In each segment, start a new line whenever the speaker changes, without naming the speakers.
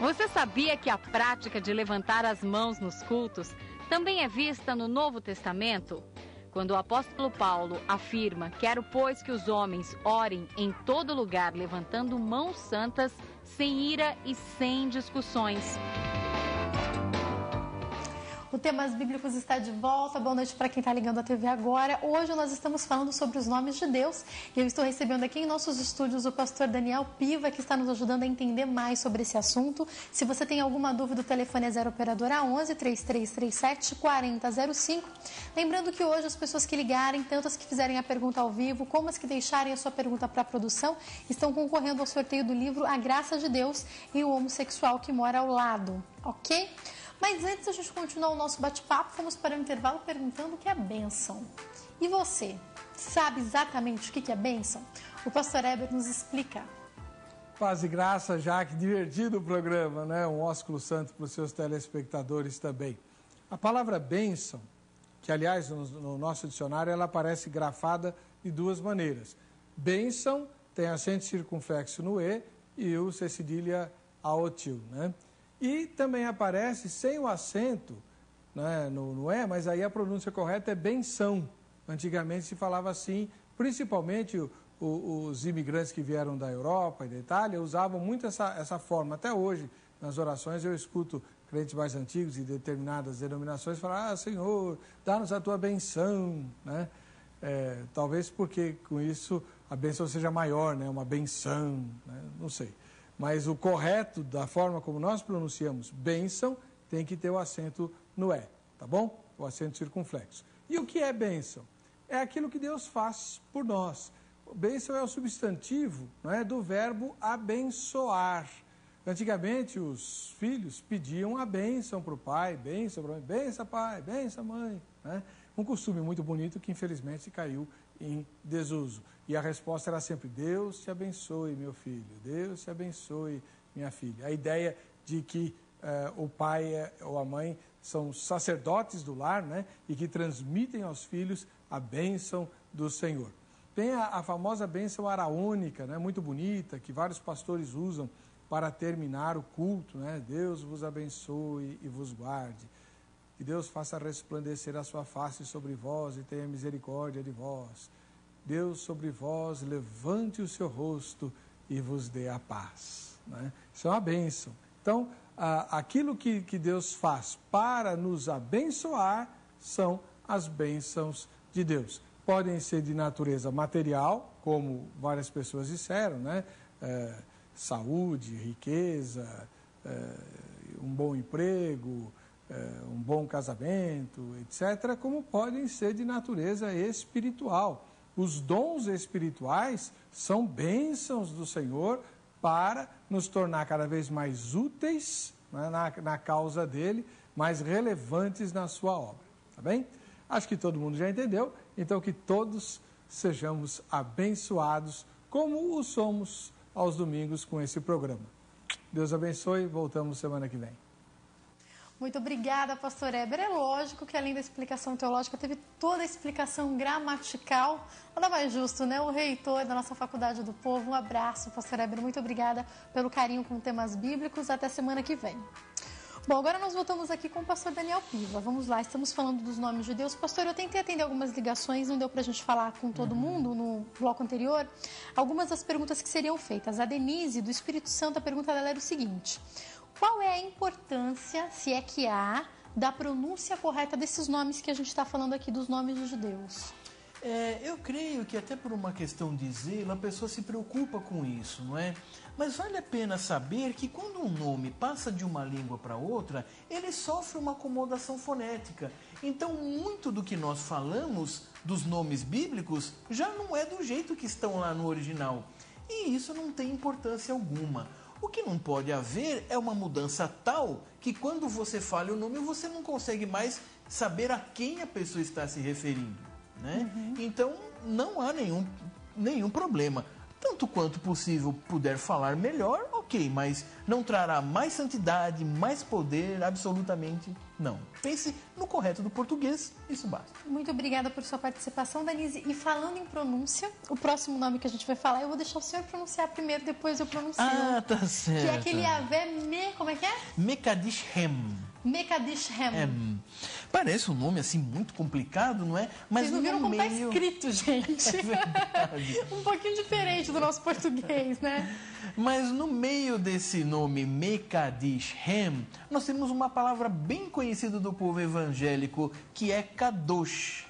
Você sabia que a prática de levantar as mãos nos cultos também é vista no Novo Testamento? Quando o apóstolo Paulo afirma: quero, pois, que os homens orem em todo lugar, levantando mãos santas, sem ira e sem discussões.
O Temas Bíblicos está de volta. Boa noite para quem está ligando a TV agora. Hoje nós estamos falando sobre os nomes de Deus e eu estou recebendo aqui em nossos estúdios o pastor Daniel Piva, que está nos ajudando a entender mais sobre esse assunto. Se você tem alguma dúvida, o telefone é 0 operadora 11 3337 4005. Lembrando que hoje as pessoas que ligarem, tanto as que fizerem a pergunta ao vivo, como as que deixarem a sua pergunta para a produção, estão concorrendo ao sorteio do livro A Graça de Deus e o Homossexual que Mora ao Lado, ok? Mas antes de a gente continuar o nosso bate-papo, vamos para o intervalo perguntando o que é bênção. E você, sabe exatamente o que é bênção? O pastor Heber nos explica.
Paz e graça, Jaque, divertido o programa, né? Um ósculo santo para os seus telespectadores também. A palavra bênção, que aliás no nosso dicionário ela aparece grafada de duas maneiras. Bênção tem acento circunflexo no E o C cedilha aotil, né? E também aparece sem o acento, né, no E, mas aí a pronúncia correta é benção. Antigamente se falava assim, principalmente os imigrantes que vieram da Europa e da Itália usavam muito essa forma. Até hoje, nas orações, eu escuto crentes mais antigos de determinadas denominações falar: ah, Senhor, dá-nos a tua benção, né? Talvez porque com isso a benção seja maior, né? Uma benção, né? Não sei. Mas o correto, da forma como nós pronunciamos bênção, tem que ter o acento no E, tá bom? O acento circunflexo. E o que é bênção? É aquilo que Deus faz por nós. Bênção é o substantivo, não é, do verbo abençoar. Antigamente os filhos pediam a bênção para o pai, bênção para a mãe, bênção pai, bênção mãe, né? Um costume muito bonito que infelizmente caiu em desuso. E a resposta era sempre: Deus te abençoe, meu filho, Deus te abençoe, minha filha. A ideia de que o pai ou a mãe são sacerdotes do lar, né? E que transmitem aos filhos a bênção do Senhor. Tem a famosa bênção araônica, né? Muito bonita, que vários pastores usam para terminar o culto, né? Deus vos abençoe e vos guarde. Que Deus faça resplandecer a sua face sobre vós e tenha misericórdia de vós. Deus sobre vós levante o seu rosto e vos dê a paz, né? Isso é uma bênção. Então, aquilo que Deus faz para nos abençoar são as bênçãos de Deus. Podem ser de natureza material, como várias pessoas disseram, né? Saúde, riqueza, um bom emprego, um bom casamento, etc., como podem ser de natureza espiritual. Os dons espirituais são bênçãos do Senhor para nos tornar cada vez mais úteis, né, na causa dele, mais relevantes na sua obra. Tá bem? Acho que todo mundo já entendeu, então que todos sejamos abençoados, como o somos aos domingos com esse programa. Deus abençoe, voltamos semana que vem.
Muito obrigada, pastor Heber. É lógico que além da explicação teológica, teve toda a explicação gramatical. Nada mais justo, né? O reitor da nossa Faculdade do Povo. Um abraço, pastor Heber. Muito obrigada pelo carinho com temas bíblicos. Até semana que vem. Bom, agora nós voltamos aqui com o pastor Daniel Piva. Vamos lá, estamos falando dos nomes de Deus. Pastor, eu tentei atender algumas ligações, não deu pra gente falar com todo mundo no bloco anterior. Algumas das perguntas que seriam feitas. A Denise, do Espírito Santo, a pergunta dela era o seguinte: qual é a importância, se é que há, da pronúncia correta desses nomes que a gente está falando aqui, dos nomes de Deus?
Eu creio que até por uma questão de zelo, a pessoa se preocupa com isso, não é? Mas vale a pena saber que quando um nome passa de uma língua para outra, ele sofre uma acomodação fonética. Então, muito do que nós falamos dos nomes bíblicos já não é do jeito que estão lá no original. E isso não tem importância alguma. O que não pode haver é uma mudança tal que quando você fala o nome, você não consegue mais saber a quem a pessoa está se referindo, né? Então, não há nenhum problema. Tanto quanto possível puder falar melhor, ok. ok, mas não trará mais santidade, mais poder, absolutamente não. Pense no correto do português, isso basta.
Muito obrigada por sua participação, Danise. E falando em pronúncia, o próximo nome que a gente vai falar, eu vou deixar o senhor pronunciar primeiro, depois eu pronuncio.
Ah, tá certo.
Que é aquele Yavé como é que é?
Mekadishem.
Mekadishem.
Parece um nome assim muito complicado, não é? Mas
vocês não viram como está escrito, gente?
É verdade.
Um pouquinho diferente do nosso português, né?
Mas no meio desse nome Mekadishem, nós temos uma palavra bem conhecida do povo evangélico, que é Kadosh.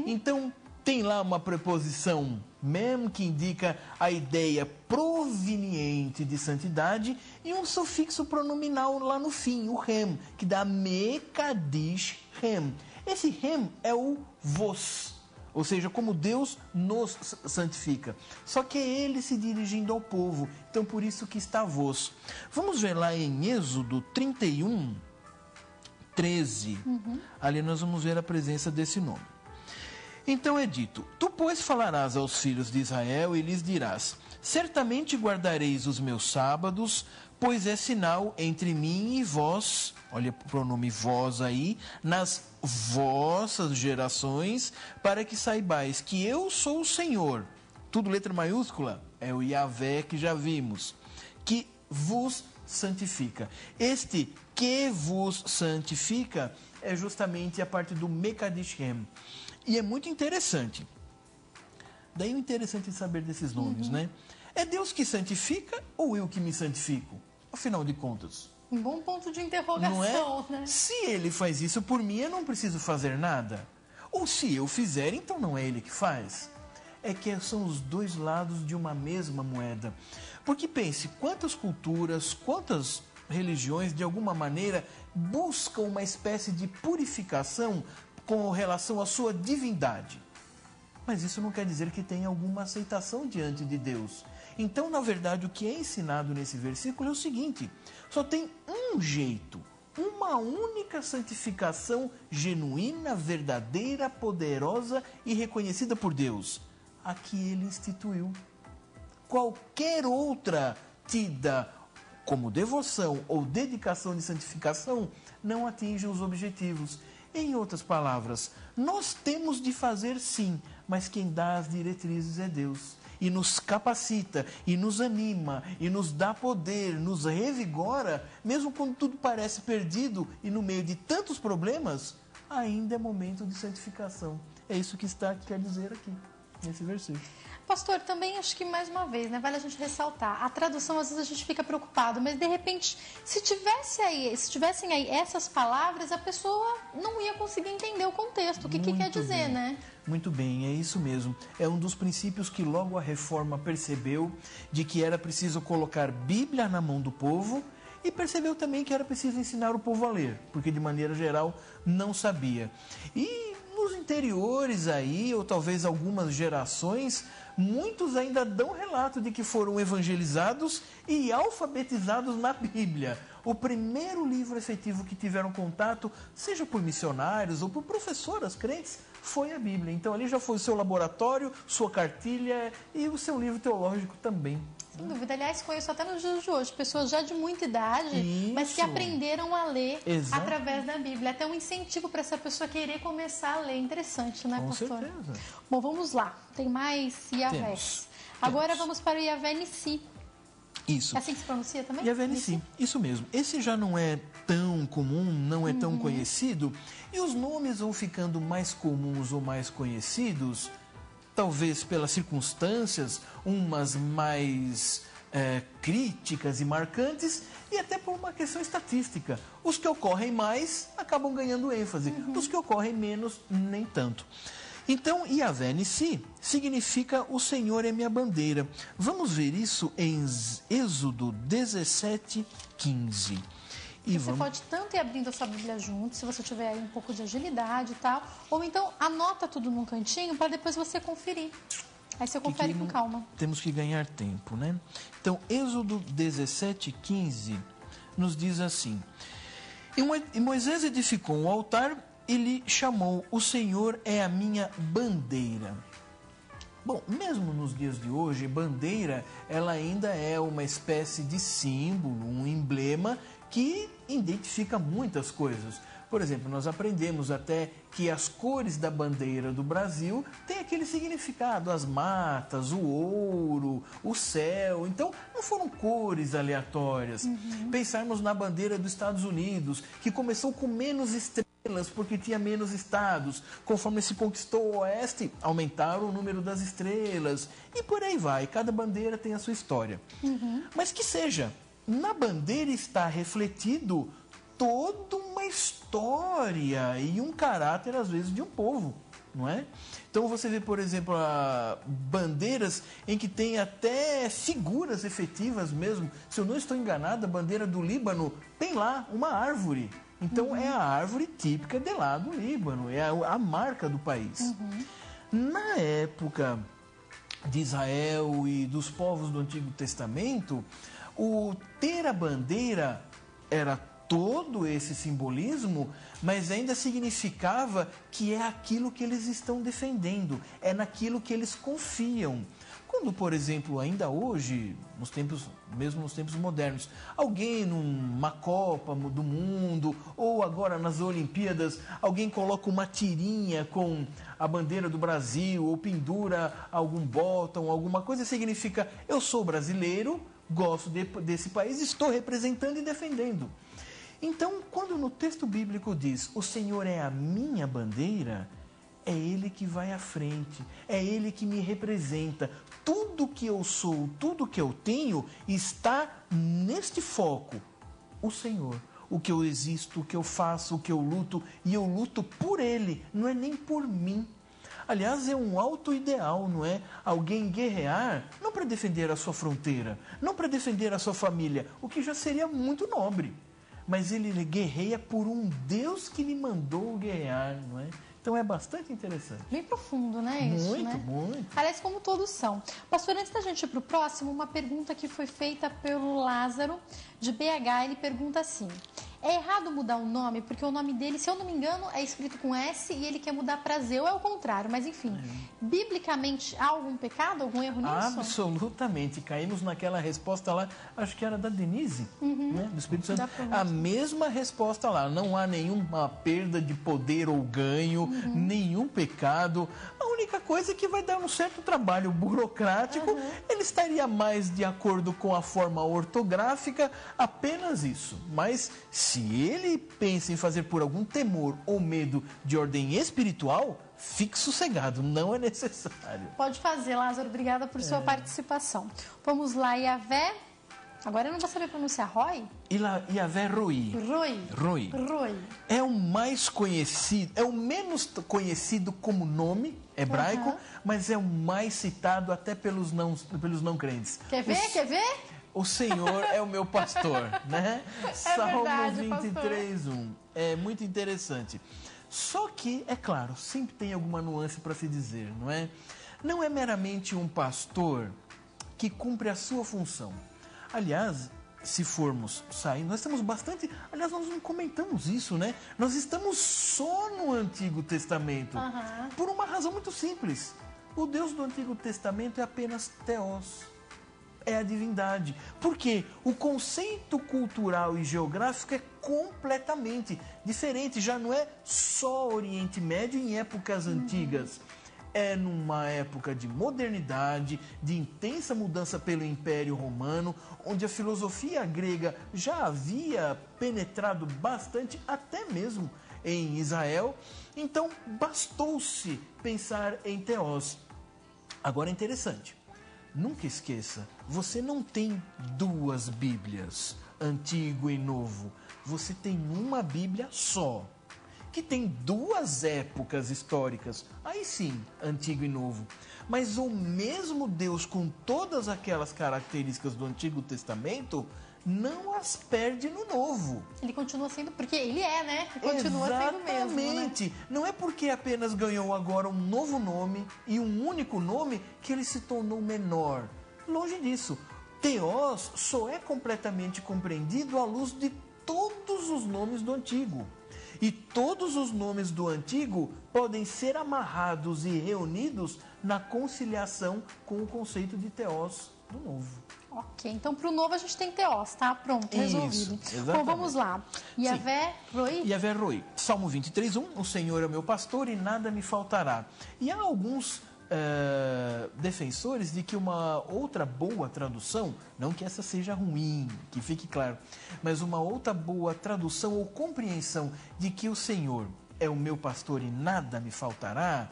Então, tem lá uma preposição mem, que indica a ideia proveniente de santidade, e um sufixo pronominal lá no fim, o rem, que dá Mekadishem. Esse rem é o vos, ou seja, como Deus nos santifica. Só que é Ele se dirigindo ao povo, então por isso que está vos. Vamos ver lá em Êxodo 31, 13. Ali nós vamos ver a presença desse nome. Então é dito: tu, pois, falarás aos filhos de Israel e lhes dirás: certamente guardareis os meus sábados, pois é sinal entre mim e vós, olha o pronome vós aí, nas vossas gerações, para que saibais que eu sou o Senhor. Tudo letra maiúscula, é o Yavé que já vimos, que vos santifica. Este que vos santifica é justamente a parte do Mekadishem. E é muito interessante. Daí o interessante de saber desses nomes, né? É Deus que santifica ou eu que me santifico? Afinal de contas.
Um bom ponto de interrogação,
não é?
né?
Se Ele faz isso por mim, eu não preciso fazer nada. Ou se eu fizer, então não é Ele que faz. É que são os dois lados de uma mesma moeda. Porque pense, quantas culturas, quantas religiões, de alguma maneira, buscam uma espécie de purificação com relação à sua divindade. Mas isso não quer dizer que tenha alguma aceitação diante de Deus. Então, na verdade, o que é ensinado nesse versículo é o seguinte: só tem um jeito, uma única santificação genuína, verdadeira, poderosa e reconhecida por Deus, a que Ele instituiu. Qualquer outra tida como devoção ou dedicação de santificação não atinge os objetivos. Em outras palavras, nós temos de fazer sim, mas quem dá as diretrizes é Deus. E nos capacita, e nos anima, e nos dá poder, nos revigora, mesmo quando tudo parece perdido e no meio de tantos problemas, ainda é momento de santificação. É isso que quer dizer aqui, nesse versículo.
Pastor, também acho que mais uma vez, né, vale a gente ressaltar, a tradução às vezes a gente fica preocupado, mas de repente, se tivessem aí essas palavras, a pessoa não ia conseguir entender o contexto, o que quer dizer, né?
Muito bem, é isso mesmo. É um dos princípios que logo a Reforma percebeu, de que era preciso colocar Bíblia na mão do povo, e percebeu também que era preciso ensinar o povo a ler, porque de maneira geral não sabia. E nos interiores aí, ou talvez algumas gerações, muitos ainda dão relato de que foram evangelizados e alfabetizados na Bíblia. O primeiro livro efetivo que tiveram contato, seja por missionários ou por professoras crentes, foi a Bíblia. Então ali já foi o seu laboratório, sua cartilha e o seu livro teológico também.
Sem dúvida. Aliás, conheço até nos dias de hoje pessoas já de muita idade,
Isso.
mas que aprenderam a ler
Exato.
através da Bíblia. Até um incentivo para essa pessoa querer começar a ler. Interessante, né,
Com
pastor?
certeza.
Bom, vamos lá. Tem mais Yavés. Agora vamos para o Yavé Nissi.
Isso.
É assim que se pronuncia também?
Yavé Nissi, isso mesmo. Esse já não é tão comum, não é tão conhecido, e os nomes vão ficando mais comuns ou mais conhecidos, talvez pelas circunstâncias, umas mais críticas e marcantes, e até por uma questão estatística. Os que ocorrem mais acabam ganhando ênfase, os que ocorrem menos, nem tanto. Então, Yavé Nissi significa o Senhor é minha bandeira. Vamos ver isso em Êxodo 17, 15. E
você pode tanto ir abrindo a sua Bíblia junto, se você tiver aí um pouco de agilidade e tal, ou então anota tudo num cantinho para depois você conferir. Aí você confere com calma.
Temos que ganhar tempo, né? Então, Êxodo 17, 15 nos diz assim: E Moisés edificou um altar e lhe chamou: O Senhor é a minha bandeira. Bom, mesmo nos dias de hoje, bandeira, ela ainda é uma espécie de símbolo, um emblema que identifica muitas coisas. Por exemplo, nós aprendemos até que as cores da bandeira do Brasil têm aquele significado, as matas, o ouro, o céu. Então, não foram cores aleatórias. Pensarmos na bandeira dos Estados Unidos, que começou com menos estrelas, porque tinha menos estados. Conforme se conquistou o Oeste, aumentaram o número das estrelas. E por aí vai, cada bandeira tem a sua história. Mas que seja, na bandeira está refletido toda uma história e um caráter, às vezes, de um povo, não é? Então você vê, por exemplo, bandeiras em que tem até figuras efetivas mesmo. Se eu não estou enganado, a bandeira do Líbano tem lá uma árvore. Então é a árvore típica de lá do Líbano, é a marca do país. Na época de Israel e dos povos do Antigo Testamento, o ter a bandeira era todo esse simbolismo, mas ainda significava que é aquilo que eles estão defendendo, é naquilo que eles confiam. Quando, por exemplo, ainda hoje, mesmo nos tempos modernos, alguém numa Copa do Mundo, ou agora nas Olimpíadas, alguém coloca uma tirinha com a bandeira do Brasil, ou pendura algum botão, alguma coisa, significa eu sou brasileiro, gosto desse país, estou representando e defendendo. Então, quando no texto bíblico diz, o Senhor é a minha bandeira, é Ele que vai à frente, é Ele que me representa. Tudo que eu sou, tudo que eu tenho, está neste foco. O Senhor, o que eu existo, o que eu faço, o que eu luto, e eu luto por Ele, não é nem por mim. Aliás, é um alto ideal, não é? Alguém guerrear, não para defender a sua fronteira, não para defender a sua família, o que já seria muito nobre. Mas ele guerreia por um Deus que lhe mandou guerrear, não é? Então é bastante interessante.
Bem profundo, né? Isso,
muito,
né?
muito.
Aliás, como todos são. Pastor, antes da gente ir para o próximo, uma pergunta que foi feita pelo Lázaro, de BH. Ele pergunta assim: é errado mudar o nome? Porque o nome dele, se eu não me engano, é escrito com S e ele quer mudar para Z, ou é o contrário. Mas, enfim, biblicamente, há algum pecado, algum erro nisso?
Absolutamente. Caímos naquela resposta lá, acho que era da Denise, né? Do Espírito Santo. A mesma resposta lá. Não há nenhuma perda de poder ou ganho, nenhum pecado. A única coisa é que vai dar um certo trabalho burocrático. Ele estaria mais de acordo com a forma ortográfica, apenas isso. Mas se ele pensa em fazer por algum temor ou medo de ordem espiritual, fique sossegado, não é necessário.
Pode fazer, Lázaro. Obrigada por sua participação. Vamos lá, Yavé. Agora eu não vou saber pronunciar. Roy?
Yavé Roi.
Roi.
É o mais conhecido, é o menos conhecido como nome hebraico, mas é o mais citado até pelos não crentes.
Quer ver?
O Senhor é o meu pastor, né? Salmo
verdade,
23:1. É muito interessante. Só que, é claro, sempre tem alguma nuance para se dizer, não é? Não é meramente um pastor que cumpre a sua função. Aliás, se formos sair, nós estamos bastante... Aliás, nós não comentamos isso, né? Nós estamos só no Antigo Testamento. Por uma razão muito simples. O Deus do Antigo Testamento é apenas Theos. É a divindade. Porque o conceito cultural e geográfico é completamente diferente. Já não é só Oriente Médio em épocas antigas. É numa época de modernidade, de intensa mudança pelo Império Romano, onde a filosofia grega já havia penetrado bastante, até mesmo em Israel. Então, bastou-se pensar em Theos. Agora é interessante. Nunca esqueça, você não tem duas Bíblias, Antigo e Novo. Você tem uma Bíblia só, que tem duas épocas históricas. Aí sim, Antigo e Novo. Mas o mesmo Deus, com todas aquelas características do Antigo Testamento, não as perde no Novo.
Ele continua sendo, porque ele é, né? Continua sendo mesmo, né?
Exatamente. Não é porque apenas ganhou agora um novo nome e um único nome que ele se tornou menor. Longe disso. Theos só é completamente compreendido à luz de todos os nomes do Antigo. E todos os nomes do Antigo podem ser amarrados e reunidos na conciliação com o conceito de Theos do Novo.
Ok, então para o Novo a gente tem Theos, tá? Pronto, resolvido.
Exatamente.
Bom, vamos lá. Yavé Roi.
Yavé Roi. Salmo 23:1. O Senhor é o meu pastor e nada me faltará. E há alguns defensores de que uma outra boa tradução, não que essa seja ruim, que fique claro, mas uma outra boa tradução ou compreensão de que o Senhor é o meu pastor e nada me faltará,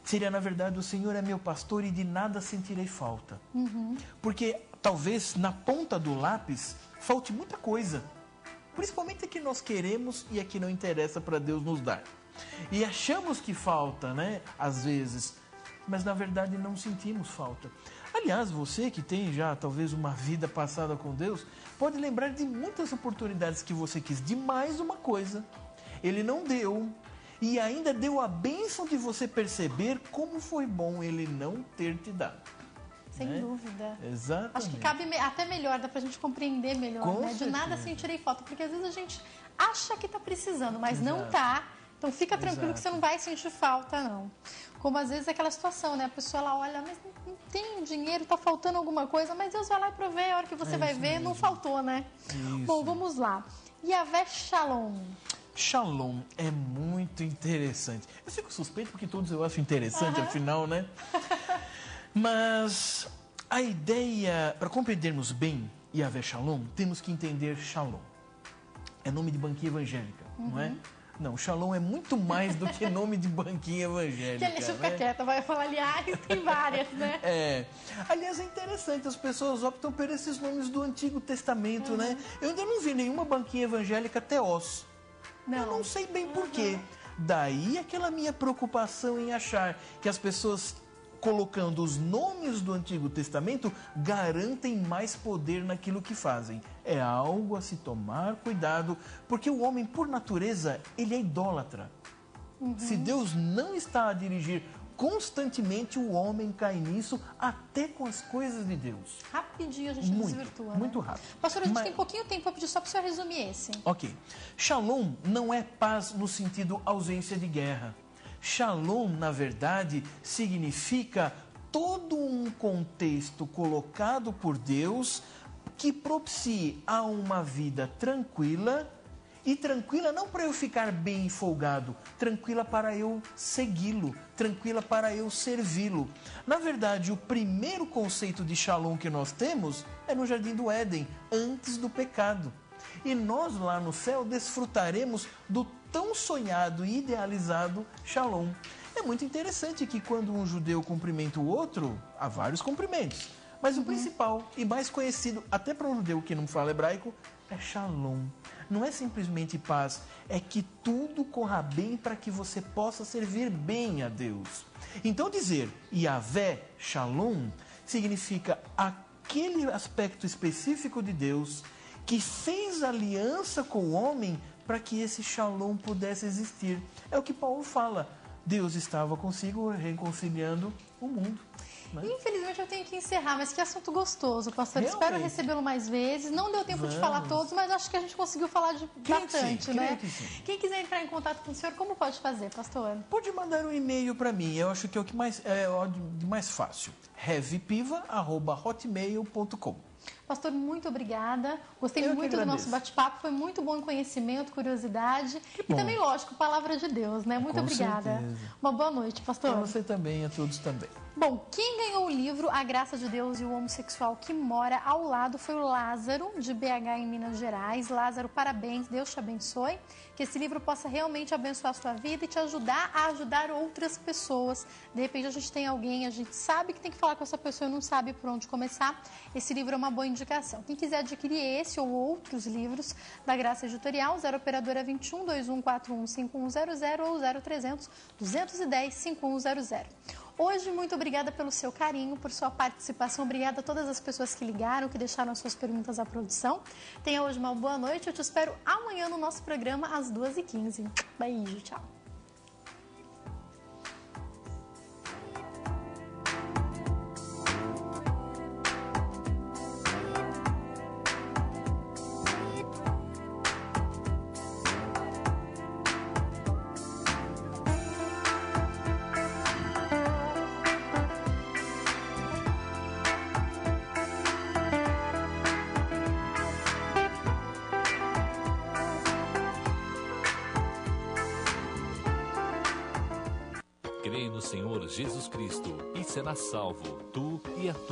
seria, na verdade, o Senhor é meu pastor e de nada sentirei falta. Porque talvez na ponta do lápis falte muita coisa, principalmente a que nós queremos e a que não interessa para Deus nos dar. E achamos que falta, né, às vezes, mas na verdade não sentimos falta. Aliás, você que tem já talvez uma vida passada com Deus, pode lembrar de muitas oportunidades que você quis de mais uma coisa. Ele não deu e ainda deu a bênção de você perceber como foi bom Ele não ter te dado.
Sem dúvida.
Exatamente.
Acho que cabe até melhor, dá pra gente compreender melhor,
Com
né? De nada
certeza.
sentirei falta, porque às vezes a gente acha que tá precisando, mas não tá. Então fica tranquilo que você não vai sentir falta, não. Como às vezes é aquela situação, né? A pessoa ela olha, mas não tem dinheiro, tá faltando alguma coisa, mas Deus vai lá e provê, a hora que você vai ver,
mesmo.
não faltou, né?
Isso.
Bom, vamos lá. Yavé Shalom.
Shalom é muito interessante. Eu fico suspeito porque todos eu acho interessante, afinal, né? Mas a ideia, para compreendermos bem Yavé Shalom, temos que entender Shalom. É nome de banquinha evangélica, não é? Não, Shalom é muito mais do que nome de banquinha evangélica.
Que deixa eu ficar quieta, vai falar, aliás, tem várias, né?
Aliás, é interessante, as pessoas optam por esses nomes do Antigo Testamento, né? Eu ainda não vi nenhuma banquinha evangélica Theos. Eu não sei bem por quê. Daí aquela minha preocupação em achar que as pessoas, colocando os nomes do Antigo Testamento, garantem mais poder naquilo que fazem. É algo a se tomar cuidado, porque o homem, por natureza, ele é idólatra. Se Deus não está a dirigir constantemente, o homem cai nisso, até com as coisas de Deus.
Rapidinho a gente desvirtua,
muito
né?
rápido.
Pastor, a gente tem pouquinho tempo para pedir só para o senhor resumir esse.
Ok. Shalom não é paz no sentido ausência de guerra. Shalom, na verdade, significa todo um contexto colocado por Deus que propicie a uma vida tranquila, e tranquila não para eu ficar bem folgado, tranquila para eu segui-lo, tranquila para eu servi-lo. Na verdade, o primeiro conceito de Shalom que nós temos é no Jardim do Éden, antes do pecado. E nós lá no céu desfrutaremos do tão sonhado e idealizado Shalom. É muito interessante que quando um judeu cumprimenta o outro, há vários cumprimentos. Mas o principal e mais conhecido, até para um judeu que não fala hebraico, é Shalom. Não é simplesmente paz, é que tudo corra bem para que você possa servir bem a Deus. Então dizer Yavé Shalom significa aquele aspecto específico de Deus que fez aliança com o homem para que esse Shalom pudesse existir. É o que Paulo fala. Deus estava consigo reconciliando o mundo. Né?
Infelizmente eu tenho que encerrar, mas que assunto gostoso, pastor.
Realmente.
Espero recebê-lo mais vezes. Não deu tempo de falar todos, mas acho que a gente conseguiu falar de bastante, né? Quem quiser entrar em contato com o senhor, como pode fazer, pastor?
Pode mandar um e-mail para mim. Eu acho que é o que mais mais fácil. heavypiva@hotmail.com.
Pastor, muito obrigada. Gostei muito do nosso bate-papo. Foi muito bom em conhecimento, curiosidade. E também, lógico, palavra de Deus, né? Muito obrigada.
Certeza.
Uma boa noite, pastor.
Para você também, a todos também.
Bom, quem ganhou o livro A Graça de Deus e o Homossexual que Mora ao Lado foi o Lázaro, de BH, em Minas Gerais. Lázaro, parabéns, Deus te abençoe. Que esse livro possa realmente abençoar a sua vida e te ajudar a ajudar outras pessoas. De repente a gente tem alguém, a gente sabe que tem que falar com essa pessoa e não sabe por onde começar. Esse livro é uma boa indicação. Quem quiser adquirir esse ou outros livros da Graça Editorial, 0 Operadora 21 2141 5100 ou 0300 210 5100. Hoje, muito obrigada pelo seu carinho, por sua participação. Obrigada a todas as pessoas que ligaram, que deixaram as suas perguntas à produção. Tenha hoje uma boa noite. Eu te espero amanhã no nosso programa às 2h15. Beijo, tchau.
Senhor Jesus Cristo e serás salvo, tu e a tua